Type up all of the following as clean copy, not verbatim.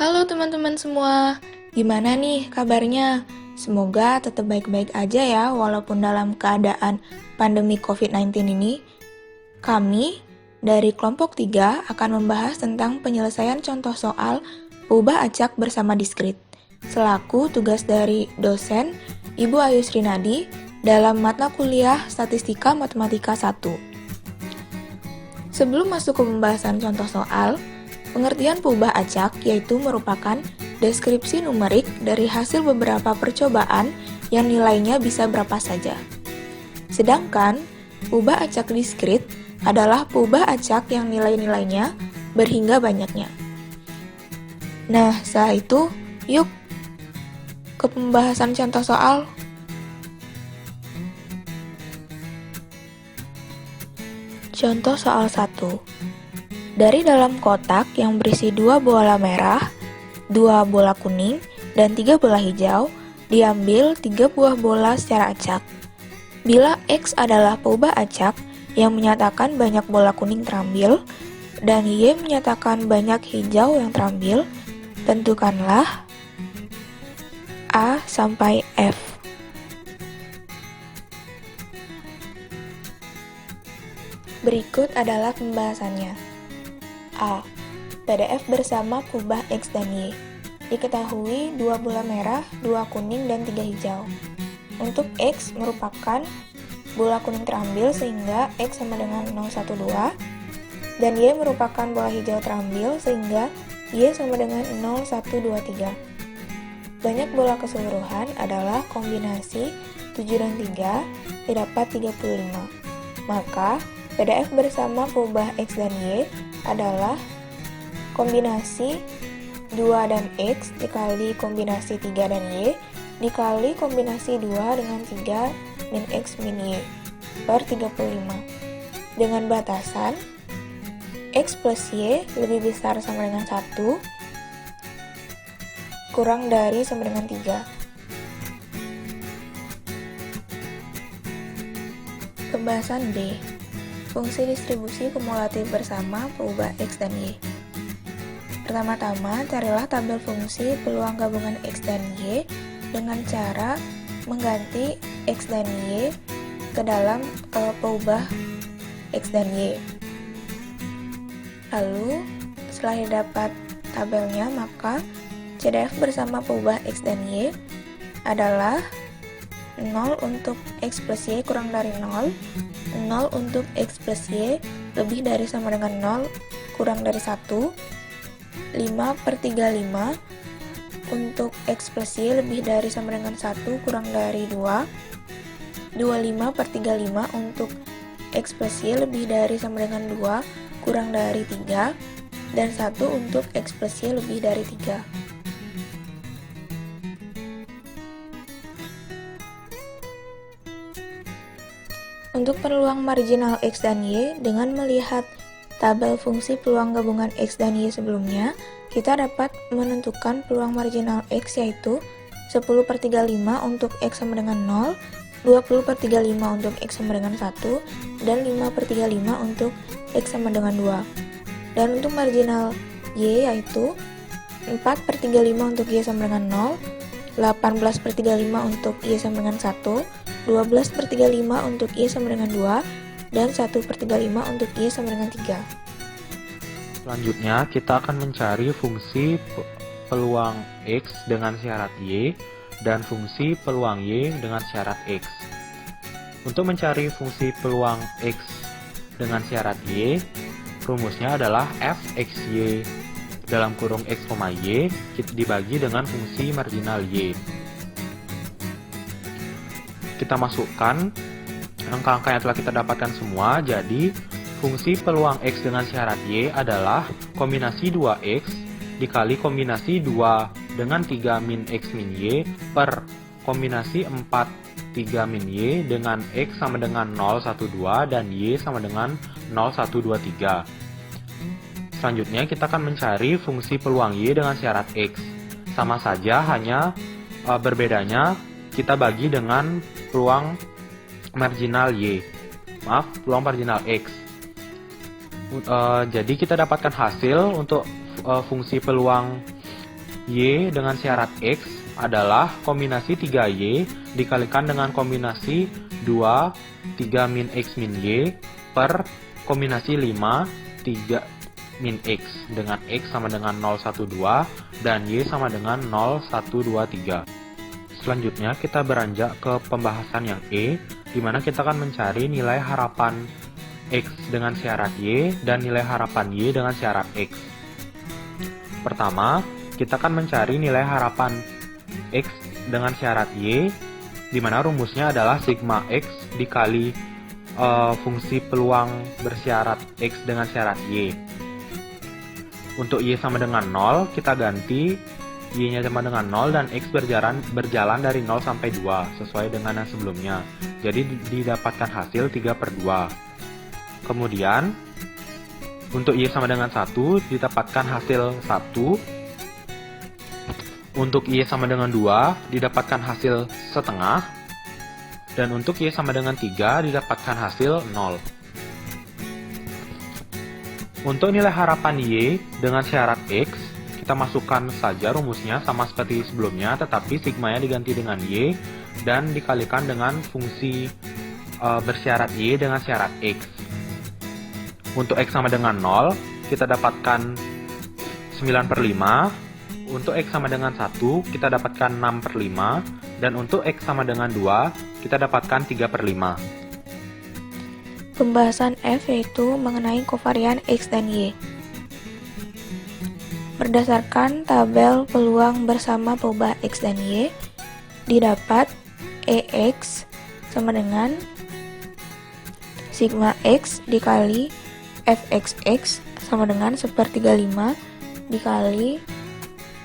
Halo teman-teman semua, gimana nih kabarnya? Semoga tetap baik-baik aja ya walaupun dalam keadaan pandemi COVID-19 ini. Kami dari kelompok 3 akan membahas tentang penyelesaian contoh soal ubah acak bersama diskrit. Selaku tugas dari dosen Ibu Ayu Srinadi dalam mata kuliah Statistika Matematika 1. Sebelum masuk ke pembahasan contoh soal, pengertian peubah acak yaitu merupakan deskripsi numerik dari hasil beberapa percobaan yang nilainya bisa berapa saja. Sedangkan peubah acak diskrit adalah peubah acak yang nilai-nilainya berhingga banyaknya. Nah, setelah itu, yuk ke pembahasan contoh soal. Contoh soal 1. Dari dalam kotak yang berisi 2 bola merah, 2 bola kuning, dan 3 bola hijau, diambil 3 buah bola secara acak. Bila X adalah peubah acak yang menyatakan banyak bola kuning terambil, dan Y menyatakan banyak hijau yang terambil, tentukanlah A sampai F. Berikut adalah pembahasannya. A. PDF bersama peubah X dan Y. Diketahui 2 bola merah, 2 kuning, dan 3 hijau. Untuk X merupakan bola kuning terambil sehingga X sama dengan 012, dan Y merupakan bola hijau terambil sehingga Y sama dengan 0123. Banyak bola keseluruhan adalah kombinasi 7 dan 3 didapat 35. Maka PDF bersama peubah X dan Y adalah kombinasi 2 dan X dikali kombinasi 3 dan Y dikali kombinasi 2 dengan 3 min X min Y per 35 dengan batasan X plus Y lebih besar sama dengan 1 kurang dari sama dengan 3. Pembahasan B. Fungsi distribusi kumulatif bersama peubah X dan Y. Pertama-tama, carilah tabel fungsi peluang gabungan X dan Y dengan cara mengganti X dan Y ke dalam peubah X dan Y. Lalu, setelah didapat tabelnya, maka CDF bersama peubah X dan Y adalah 0 untuk X plus Y kurang dari 0, 0 untuk X plus Y lebih dari sama dengan 0 kurang dari 1, 5/35 untuk X plus Y lebih dari sama dengan 1 kurang dari 2, 25/35 untuk X plus Y lebih dari sama dengan 2 kurang dari 3, dan 1 untuk X plus Y lebih dari 3. Untuk peluang marginal X dan Y, dengan melihat tabel fungsi peluang gabungan X dan Y sebelumnya, kita dapat menentukan peluang marginal X yaitu 10/35 untuk X sama dengan 0, 20/35 untuk X sama dengan 1, dan 5/35 untuk X sama dengan 2. Dan untuk marginal Y yaitu 4/35 untuk Y sama dengan 0, 18/35 untuk Y sama dengan 1, 12/35 untuk Y sama dengan 2, dan 1/35 untuk Y sama dengan 3. Selanjutnya, kita akan mencari fungsi peluang X dengan syarat Y dan fungsi peluang Y dengan syarat X. Untuk mencari fungsi peluang X dengan syarat Y, rumusnya adalah fxy dalam kurung X, Y dibagi dengan fungsi marginal Y. Kita masukkan angka-angka yang telah kita dapatkan semua, jadi fungsi peluang X dengan syarat Y adalah kombinasi 2X dikali kombinasi 2 dengan 3 min X min Y per kombinasi 4 3 min Y dengan X sama dengan 012 dan Y sama dengan 0123. Selanjutnya kita akan mencari fungsi peluang Y dengan syarat X. Sama saja, hanya berbedanya kita bagi dengan peluang marginal Y. Peluang marginal X. Jadi kita dapatkan hasil untuk fungsi peluang Y dengan syarat X adalah kombinasi 3Y dikalikan dengan kombinasi 2, 3 min X min Y per kombinasi 5, 3 min X dengan X sama dengan 012 dan Y sama dengan 0123. Selanjutnya kita beranjak ke pembahasan yang E, di mana kita akan mencari nilai harapan X dengan syarat Y dan nilai harapan Y dengan syarat X. Pertama, kita akan mencari nilai harapan X dengan syarat Y, di mana rumusnya adalah sigma X dikali fungsi peluang bersyarat X dengan syarat Y. Untuk Y sama dengan 0, kita ganti Y-nya sama dengan 0 dan X berjalan dari 0 sampai 2, sesuai dengan yang sebelumnya. Jadi didapatkan hasil 3/2. Kemudian, untuk Y sama dengan 1, didapatkan hasil 1. Untuk Y sama dengan 2, didapatkan hasil setengah. Dan untuk Y sama dengan 3, didapatkan hasil 0. Untuk nilai harapan Y dengan syarat X, kita masukkan saja rumusnya sama seperti sebelumnya, tetapi sigmanya diganti dengan Y dan dikalikan dengan fungsi bersyarat Y dengan syarat X. Untuk X sama dengan 0, kita dapatkan 9/5. Untuk X sama dengan 1, kita dapatkan 6/5. Dan untuk X sama dengan 2, kita dapatkan 3/5. Pembahasan F yaitu mengenai kovarian X dan Y. Berdasarkan tabel peluang bersama perubahan X dan Y, didapat EX sama dengan sigma X dikali Fxx sama dengan 1/35 dikali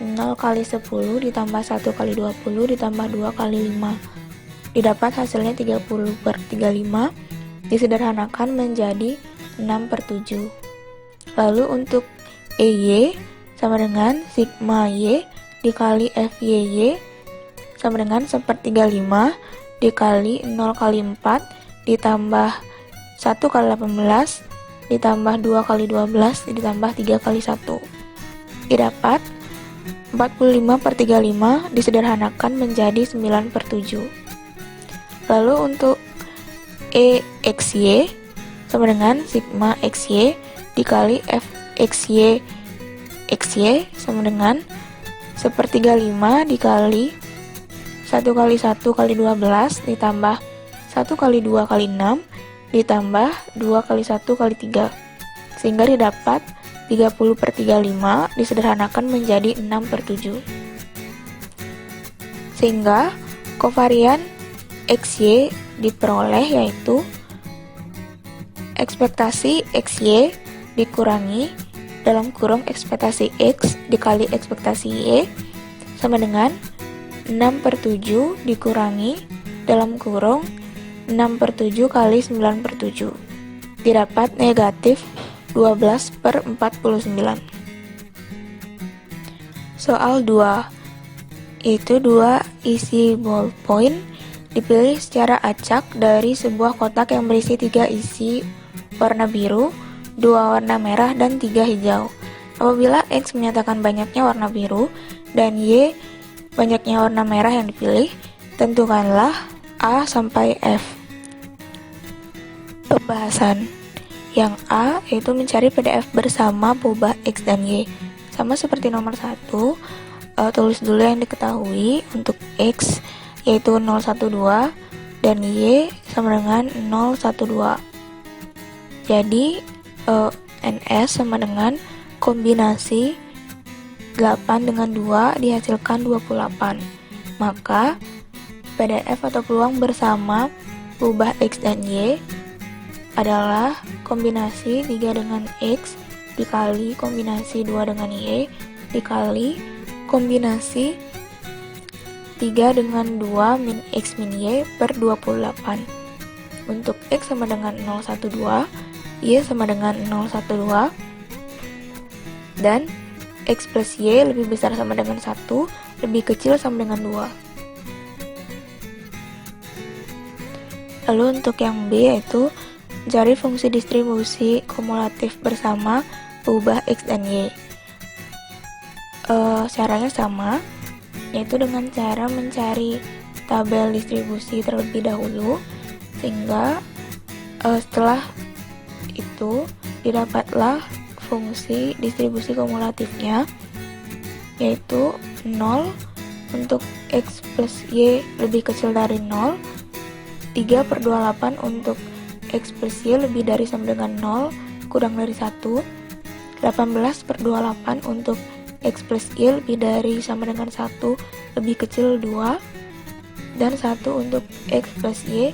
0 kali 10 ditambah 1 kali 20 ditambah 2 kali 5. Didapat hasilnya 30/35, disederhanakan menjadi 6/7. Lalu untuk EY sama dengan sigma Y dikali FYY sama dengan 1/35 dikali 0 kali 4 ditambah 1 kali 18 ditambah 2 kali 12 ditambah 3 kali 1. Didapat 45/35, disederhanakan menjadi 9/7. Lalu untuk EXY sama dengan sigma XY dikali FXY XY sama dengan 1/35 dikali 1 kali 1 kali 12 ditambah 1 kali 2 kali 6 ditambah 2 kali 1 kali 3, sehingga didapat 30/35, disederhanakan menjadi 6/7. Sehingga kovarian XY diperoleh yaitu ekspektasi XY dikurangi dalam kurung ekspektasi X dikali ekspektasi Y sama dengan 6/7 dikurangi dalam kurung 6/7 kali 9/7. Didapat negatif 12/49. Soal 2, itu 2 isi ballpoint dipilih secara acak dari sebuah kotak yang berisi 3 isi warna biru, 2 warna merah, dan 3 hijau. Apabila X menyatakan banyaknya warna biru dan Y banyaknya warna merah yang dipilih, tentukanlah A sampai F. Pembahasan yang A yaitu mencari PDF bersama perubahan X dan Y. Sama seperti nomor 1, tulis dulu yang diketahui. Untuk X yaitu 012 dan Y sama dengan 012. Jadi NS sama dengan kombinasi 8 dengan 2 dihasilkan 28. Maka PDF atau peluang bersama perubahan X dan Y adalah kombinasi 3 dengan X dikali kombinasi 2 dengan Y dikali kombinasi 3 dengan 2 min X min Y per 28. Untuk X sama dengan 012, Y sama dengan 012, dan X plus Y lebih besar sama dengan 1, lebih kecil sama dengan 2. Lalu untuk yang B yaitu mencari fungsi distribusi kumulatif bersama perubahan X dan Y. caranya sama, yaitu dengan cara mencari tabel distribusi terlebih dahulu, sehingga setelah itu didapatlah fungsi distribusi kumulatifnya, yaitu 0 untuk X plus Y lebih kecil dari 0, 3/28 untuk X plus Y lebih dari sama dengan 0 kurang dari 1, 18/28 untuk X plus Y lebih dari sama dengan 1 lebih kecil 2, dan 1 untuk X plus Y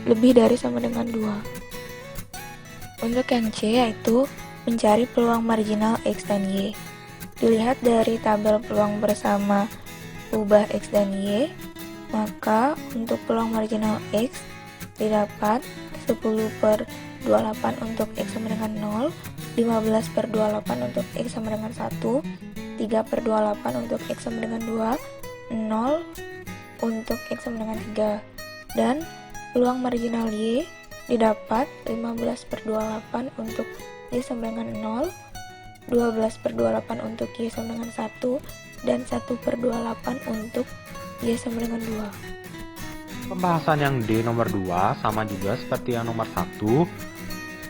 lebih dari sama dengan 2. Untuk yang C yaitu mencari peluang marginal X dan Y. Dilihat dari tabel peluang bersama ubah X dan Y, maka untuk peluang marginal X didapat 10/28 untuk X sama dengan 0, 15/28 untuk X sama dengan 1, 3/28 untuk X sama dengan 2, 0 untuk X sama dengan 3. Dan peluang marginal Y didapat 15/28 untuk Y sama dengan 0, 12/28 untuk Y sama dengan 1, dan 1/28 untuk Y sama dengan 2. Pembahasan yang D nomor 2 sama juga seperti yang nomor 1.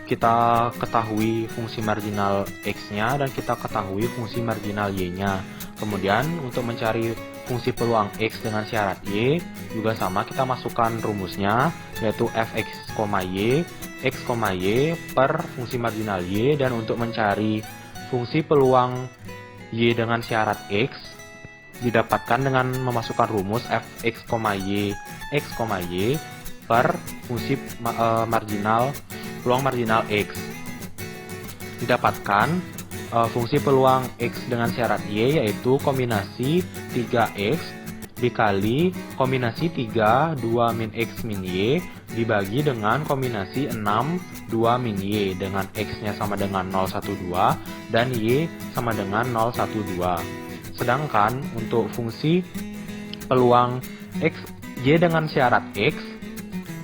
Kita ketahui fungsi marginal X-nya dan kita ketahui fungsi marginal Y-nya. Kemudian untuk mencari fungsi peluang X dengan syarat Y juga sama, kita masukkan rumusnya, yaitu fx, y, x, y per fungsi marginal Y. Dan untuk mencari fungsi peluang Y dengan syarat X didapatkan dengan memasukkan rumus fx, y, x, y per fungsi peluang marginal X. Didapatkan fungsi peluang X dengan syarat Y yaitu kombinasi 3X dikali kombinasi 3 2 min X min Y dibagi dengan kombinasi 6 2 min Y dengan X-nya sama dengan 012 dan Y sama dengan 012. Sedangkan untuk fungsi peluang X Y dengan syarat X,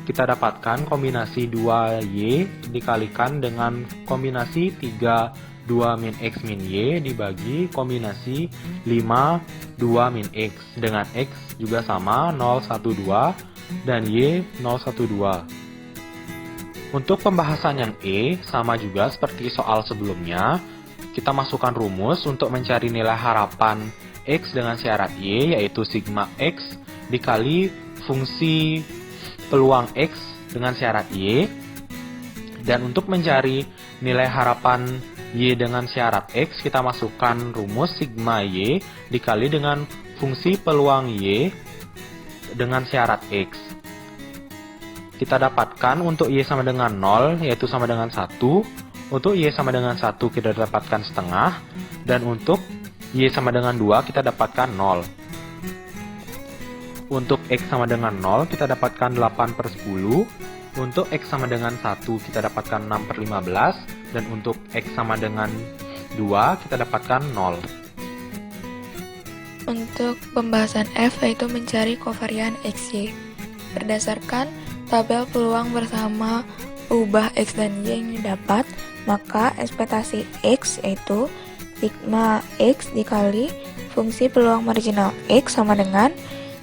kita dapatkan kombinasi 2Y dikalikan dengan kombinasi 3 2 min X min Y dibagi kombinasi 5 2 min X dengan X juga sama 012 dan Y 012. Untuk pembahasan yang E sama juga seperti soal sebelumnya, kita masukkan rumus untuk mencari nilai harapan X dengan syarat Y yaitu sigma X dikali fungsi peluang X dengan syarat Y. Dan untuk mencari nilai harapan Y dengan syarat X, kita masukkan rumus sigma Y dikali dengan fungsi peluang Y dengan syarat X. Kita dapatkan untuk Y sama dengan 0 yaitu sama dengan 1. Untuk Y sama dengan 1 kita dapatkan setengah. Dan untuk Y sama dengan 2 kita dapatkan 0. Untuk X sama dengan 0 kita dapatkan 8/10. Untuk X sama dengan 1 kita dapatkan 6/15. Dan untuk X sama dengan 2 kita dapatkan 0. Untuk pembahasan F yaitu mencari kovarian XY. Berdasarkan tabel peluang bersama ubah X dan Y yang didapat, maka ekspektasi X yaitu sigma X dikali fungsi peluang marginal X sama dengan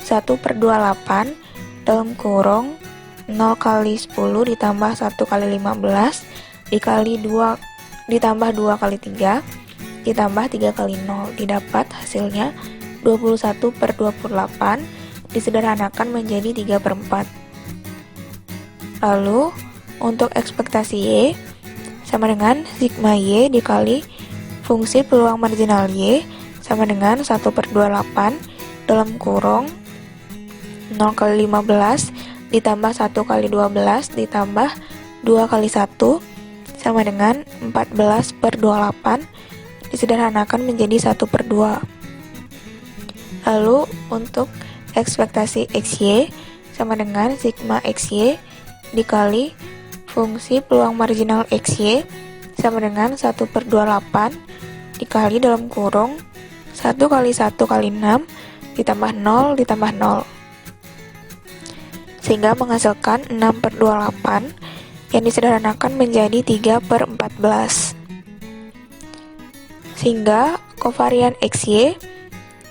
1/28 dalam kurung 0 kali 10 ditambah 1 kali 15 dikali 2 ditambah 2 kali 3 ditambah 3 kali 0, didapat hasilnya 21/28, disederhanakan menjadi 3/4. Lalu untuk ekspektasi Y sama dengan sigma Y dikali fungsi peluang marginal Y sama dengan 1/28 dalam kurung 0 kali 15 ditambah 1 kali 12 ditambah 2 kali 1 sama dengan 14/28, disederhanakan menjadi 1/2. Lalu untuk ekspektasi XY sama dengan sigma XY dikali fungsi peluang marginal XY sama dengan 1/28 dikali dalam kurung 1 kali 1 kali 6 ditambah 0 ditambah 0, sehingga menghasilkan 6/28 yang disederhanakan menjadi 3/14. Sehingga Kovarian XY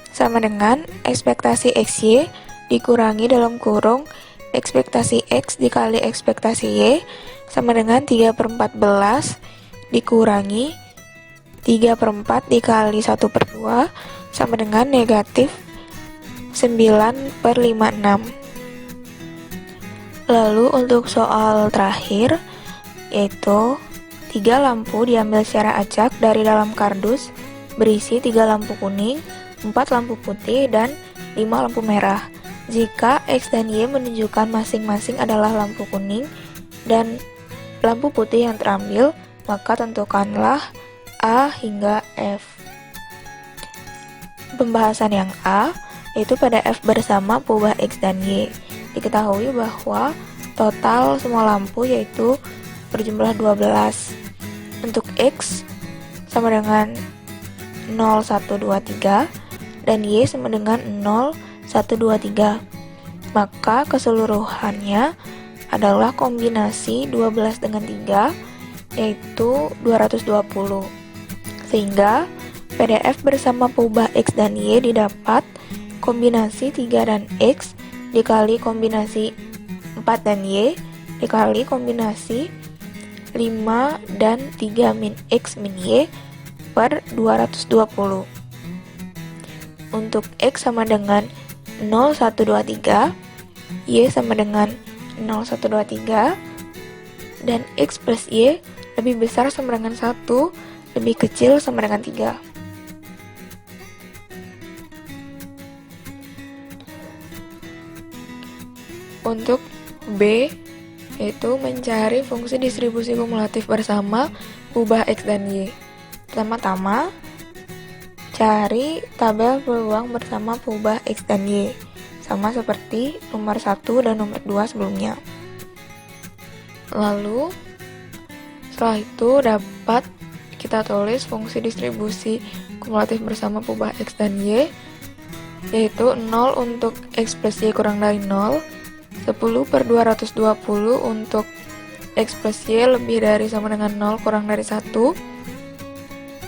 sama dengan ekspektasi XY dikurangi dalam kurung ekspektasi X dikali ekspektasi Y sama dengan 3/14 dikurangi 3/4 dikali 1/2 sama dengan negatif 9/56. Lalu untuk soal terakhir, yaitu 3 lampu diambil secara acak dari dalam kardus berisi 3 lampu kuning, 4 lampu putih, dan 5 lampu merah. Jika X dan Y menunjukkan masing-masing adalah lampu kuning dan lampu putih yang terambil, maka tentukanlah A hingga F. Pembahasan yang A, yaitu pada F bersama perubahan X dan Y. Diketahui bahwa total semua lampu yaitu berjumlah 12. Untuk X sama dengan 0, 1, 2, 3 dan Y sama dengan 0, 1, 2, 3. Maka keseluruhannya adalah kombinasi 12 dengan 3 yaitu 220. Sehingga PDF bersama perubahan X dan Y didapat kombinasi 3 dan X dikali kombinasi 4 dan Y dikali kombinasi 5 dan 3 min X min Y per 220. Untuk X sama dengan 0, 1, 2, 3, Y sama dengan 0, 1, 2, 3, dan X plus Y lebih besar sama dengan 1, lebih kecil sama dengan 3. Untuk B, yaitu mencari fungsi distribusi kumulatif bersama perubahan X dan Y. Pertama-tama, cari tabel peluang bersama perubahan X dan Y, sama seperti nomor 1 dan nomor 2 sebelumnya. Lalu, setelah itu dapat kita tulis fungsi distribusi kumulatif bersama perubahan X dan Y, yaitu 0 untuk X plus Y kurang dari 0, 10/220 untuk X plus Y lebih dari sama dengan 0 kurang dari 1,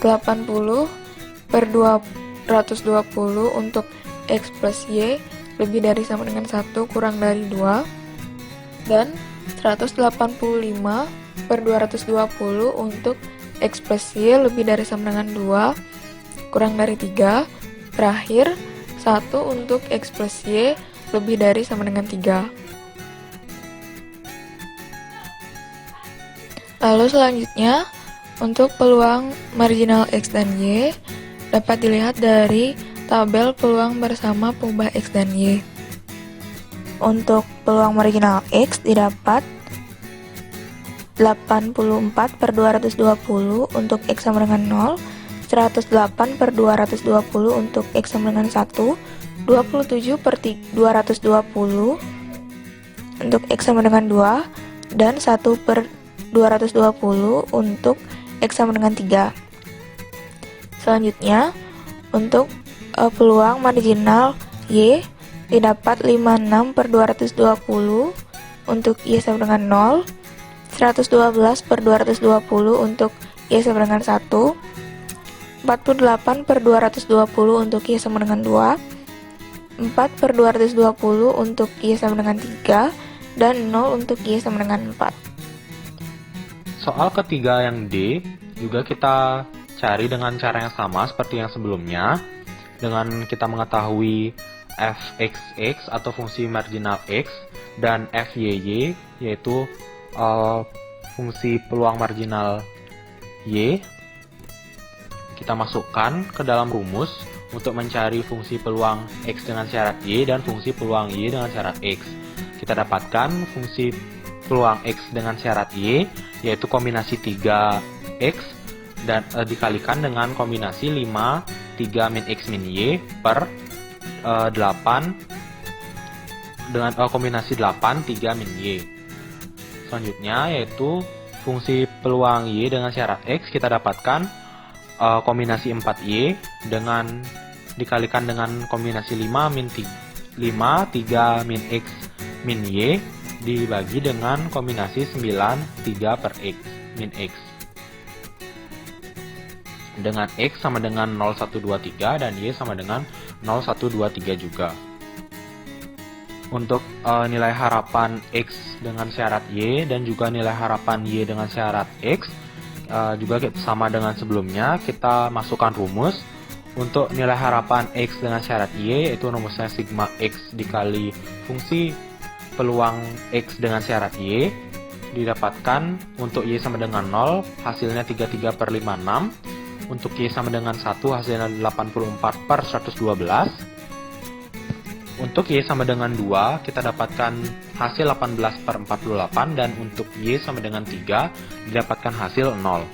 80/220 untuk X plus Y lebih dari sama dengan 1 kurang dari 2, dan 185/220 untuk X plus Y lebih dari sama dengan 2 kurang dari 3, terakhir 1 untuk X plus Y lebih dari sama dengan 3. Lalu selanjutnya, untuk peluang marginal X dan Y dapat dilihat dari tabel peluang bersama perubahan X dan Y. Untuk peluang marginal X didapat 84/220 untuk X sama dengan 0, 108/220 untuk X sama dengan 1, 27/220 untuk X sama dengan 2, dan 1/220 untuk X sama dengan 3. Selanjutnya, untuk peluang marginal Y didapat 56/220 untuk Y sama dengan 0, 112/220 untuk Y sama dengan 1, 48/220 untuk Y sama dengan 2, 4/220 untuk Y sama dengan 3, dan 0 untuk Y sama dengan 4. Soal ketiga yang D juga kita cari dengan cara yang sama seperti yang sebelumnya, dengan kita mengetahui fxx atau fungsi marginal x dan fyy yaitu fungsi peluang marginal y. Kita masukkan ke dalam rumus untuk mencari fungsi peluang x dengan syarat y dan fungsi peluang y dengan syarat x. Kita dapatkan fungsi peluang x dengan syarat y, yaitu kombinasi 3x dan dikalikan dengan kombinasi 5, 3 min x min y per 8 dengan kombinasi 8, 3 min y. Selanjutnya yaitu fungsi peluang y dengan syarat x kita dapatkan kombinasi 4y dengan dikalikan dengan kombinasi 5, 3 min x min y dibagi dengan kombinasi 9, 3 per x min x. dengan X sama dengan 0,123 dan Y sama dengan 0,123 juga. Untuk nilai harapan X dengan syarat Y dan juga nilai harapan Y dengan syarat X juga sama dengan sebelumnya, kita masukkan rumus. Untuk nilai harapan X dengan syarat Y, yaitu rumusnya sigma X dikali fungsi peluang X dengan syarat Y, didapatkan untuk Y sama dengan 0, hasilnya 33/56, untuk Y sama dengan 1, hasilnya 84/112, untuk Y sama dengan 2, kita dapatkan hasil 18/48, dan untuk Y sama dengan 3, didapatkan hasil 0.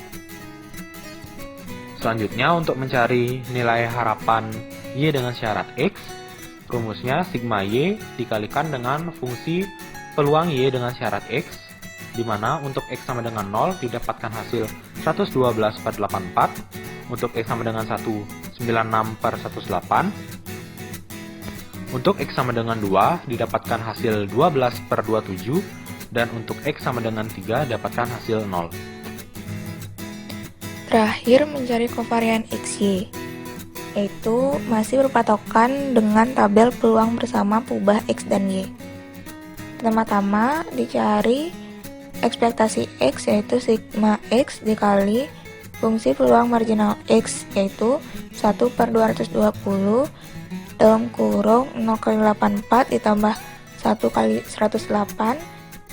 Selanjutnya, untuk mencari nilai harapan Y dengan syarat X, rumusnya sigma Y dikalikan dengan fungsi peluang Y dengan syarat X, di mana untuk X sama dengan 0 didapatkan hasil 112/84, untuk X sama dengan 1, 96/108, untuk X sama dengan 2 didapatkan hasil 12/27, dan untuk X sama dengan 3 dapatkan hasil 0. Terakhir, mencari kovarian XY, yaitu masih berpatokan dengan tabel peluang bersama pubah X dan Y. Pertama-tama dicari ekspektasi X, yaitu sigma X dikali fungsi peluang marginal X, yaitu 1/220 dalam kurung 0 kali 84 ditambah 1 kali 108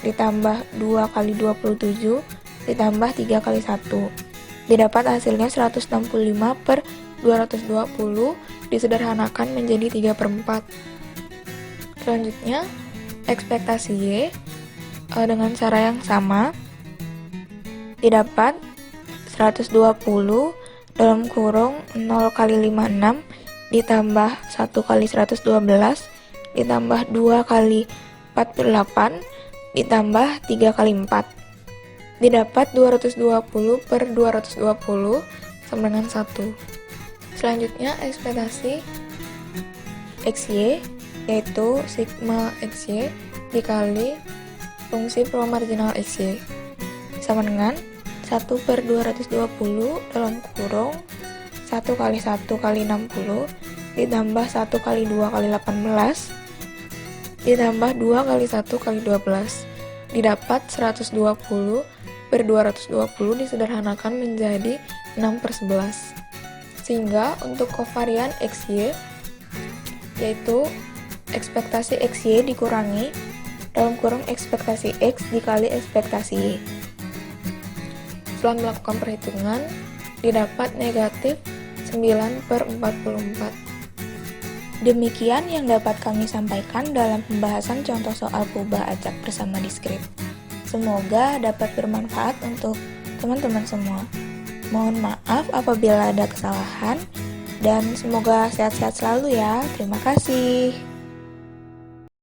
ditambah 2 kali 27 ditambah 3 kali 1. Didapat hasilnya 165/220, disederhanakan menjadi 3/4. Selanjutnya, ekspektasi Y dengan cara yang sama didapat 120 dalam kurung 0 kali 56 ditambah 1 kali 112 ditambah 2 kali 48 ditambah 3 kali 4. Didapat 220/220 sama dengan 1. Selanjutnya, ekspektasi XY, yaitu sigma XY dikali fungsi peluang marginal XY, sama dengan 1/220 dalam kurung 1 kali 1 kali 60 ditambah 1 kali 2 kali 18 ditambah 2 kali 1 kali 12. Didapat 120/220 disederhanakan menjadi 6/11. Sehingga untuk kovarian XY, yaitu ekspektasi XY dikurangi dalam kurung ekspektasi X dikali ekspektasi Y. Setelah melakukan perhitungan, didapat negatif 9/44. Demikian yang dapat kami sampaikan dalam pembahasan contoh soal pubah acak bersama diskrit. Semoga dapat bermanfaat untuk teman-teman semua. Mohon maaf apabila ada kesalahan, dan semoga sehat-sehat selalu ya. Terima kasih.